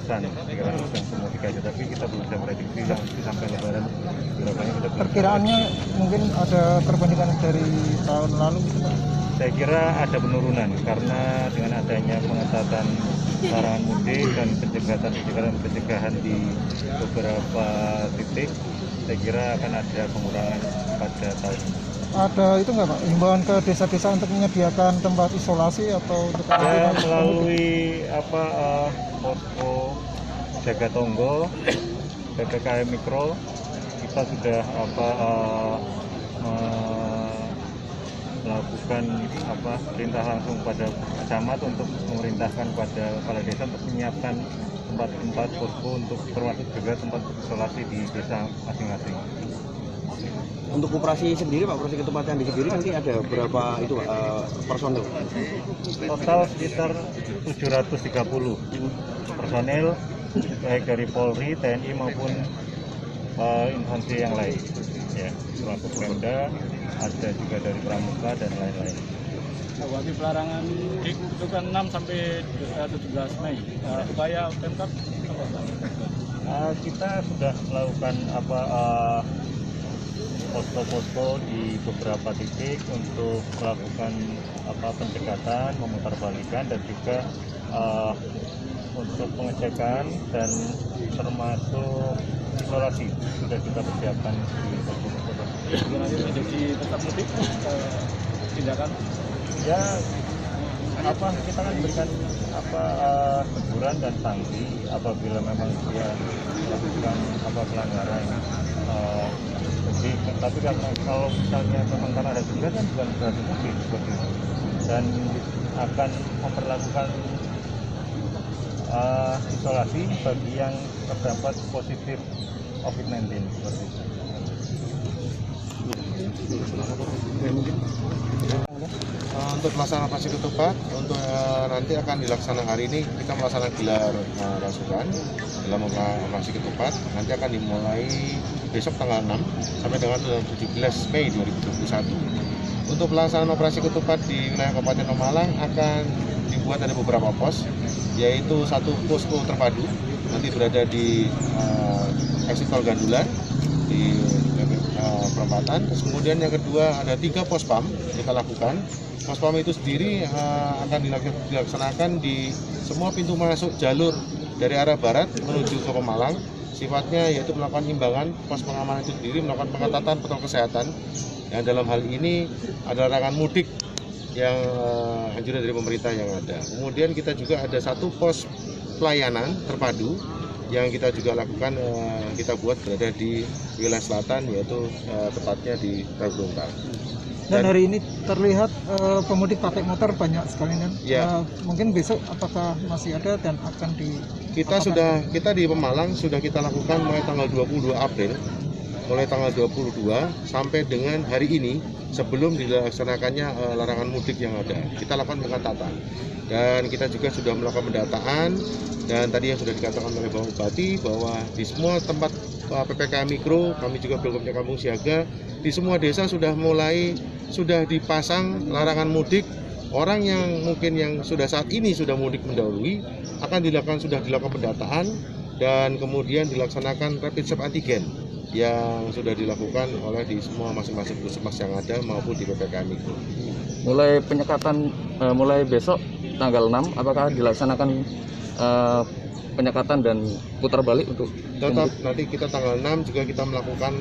ratusan pemudik aja, tapi kita belum bisa prediksi sampai lebaran berapanya kita. Perkiraannya mungkin ada perbandingan dari tahun lalu gitu Pak? Saya kira ada penurunan karena dengan adanya pengetatan larangan mudik dan pencegahan di beberapa titik, saya kira akan ada pengurangan pada tahun ini. Ada itu nggak Pak, himbauan ke desa-desa untuk menyediakan tempat isolasi atau untuk Ya, melalui posko jaga tonggo PPKM Mikro, kita sudah melakukan perintah langsung pada camat untuk memerintahkan pada kepala desa untuk menyiapkan tempat-tempat posko untuk termasuk juga tempat isolasi di desa masing-masing. Untuk operasi sendiri Pak, operasi ketupat yang di sendiri nanti ada berapa itu personel? Total sekitar 730 personel baik dari Polri, TNI maupun instansi yang lain. Ya, termasuk Pemda, ada juga dari Pramuka dan lain-lain. Bagi pelarangan mudik itu kan 6 sampai 17 Mei. Upaya Pemkab Kita sudah melakukan posko-posko di beberapa titik untuk melakukan pencegatan, memutarbalikan dan juga untuk pengecekan dan termasuk isolasi sudah kita persiapkan di posko-posko. menjadi tetap mudik tindakan Ya, kita kan berikan teguran dan sanksi apabila memang dia melakukan pelanggaran. Tapi kalau misalnya memang karena ada tugas kan bukan berarti mudik seperti itu, dan akan memperlakukan isolasi bagi yang terdapat positif COVID-19 seperti itu. Untuk pelaksanaan operasi ketupat untuk nanti akan dilaksanakan hari ini, kita melaksanakan gelar pasukan dalam operasi ketupat. Nanti akan dimulai besok tanggal 6 sampai dengan 17 Mei 2021. Untuk pelaksanaan operasi ketupat di wilayah Kabupaten Pemalang akan dibuat ada beberapa pos, yaitu satu posko terpadu nanti berada di exit tol Gandulan di perempatan. Terus kemudian yang kedua ada 3 pospam kita lakukan. Pospam itu sendiri akan dilaksanakan di semua pintu masuk jalur dari arah barat menuju ke Pemalang. Sifatnya yaitu melakukan imbangan. Pos pengamanan itu sendiri melakukan pengetatan protokol kesehatan. Yang dalam hal ini adalah larangan mudik yang anjuran dari pemerintah yang ada. Kemudian kita juga ada satu pos pelayanan terpadu yang kita juga lakukan, kita buat berada di wilayah selatan, yaitu tepatnya di Ragunan. Dan hari ini terlihat pemudik pakai motor banyak sekali kan? Ya. Mungkin besok apakah masih ada dan akan kita di Pemalang sudah kita lakukan mulai tanggal 22 April, mulai tanggal 22 sampai dengan hari ini sebelum dilaksanakannya larangan mudik yang ada. Kita lakukan pengetatan dan kita juga sudah melakukan pendataan, dan tadi yang sudah dikatakan oleh Bapak Bupati bahwa di semua tempat PPKM Mikro, kami juga Belkomnya Kampung Siaga, di semua desa sudah dipasang larangan mudik. Orang yang mungkin yang sudah saat ini sudah mudik mendahului akan sudah dilakukan pendataan dan kemudian dilaksanakan rapid swab antigen yang sudah dilakukan oleh di semua masing-masing puskesmas yang ada maupun di PPKM Mikro. Mulai penyekatan mulai besok tanggal 6, apakah dilaksanakan penyekatan dan putar balik untuk tetap nanti kita tanggal 6 juga kita melakukan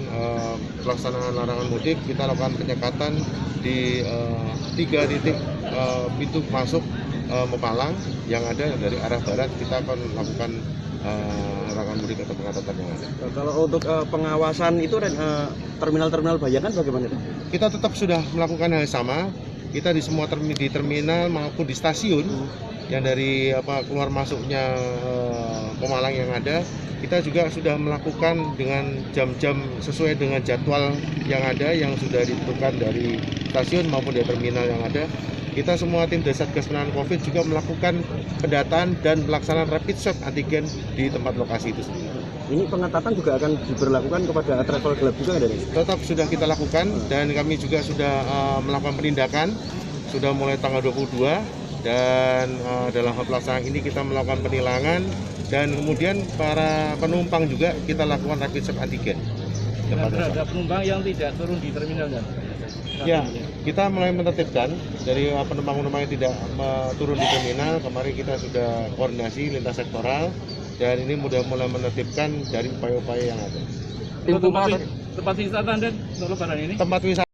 pelaksanaan larangan mudik. Kita lakukan penyekatan di 3 titik pintu masuk Pemalang yang ada dari arah barat. Kita akan melakukan larangan mudik atau pengetatan yang ada. Kalau untuk pengawasan itu dan terminal-terminal bayangan bagaimana? Kita tetap sudah melakukan hal yang sama. Kita di semua di terminal maupun di stasiun yang dari keluar masuknya Pemalang yang ada, kita juga sudah melakukan dengan jam-jam sesuai dengan jadwal yang ada yang sudah ditentukan dari stasiun maupun dari terminal yang ada. Kita semua tim Satgas Penanganan COVID juga melakukan pendataan dan pelaksanaan rapid swab antigen di tempat lokasi itu sendiri. Ini pengetatan juga akan diberlakukan kepada travel gelap juga nggak dari? Tetap sudah kita lakukan dan kami juga sudah melakukan penindakan sudah mulai tanggal 22 dan dalam hal pelaksanaan ini kita melakukan penilangan dan kemudian para penumpang juga kita lakukan rapid swab antigen. Dan terhadap penumpang yang tidak turun di terminal dan Ya, kita mulai menertibkan dari penumpang-penumpang yang tidak turun di terminal. Kemarin kita sudah koordinasi lintas sektoral dan ini mulai menertibkan dari upaya-upaya yang ada. Tim Pumas tempat wisata dan untuk lebaran ini. Tempat wisata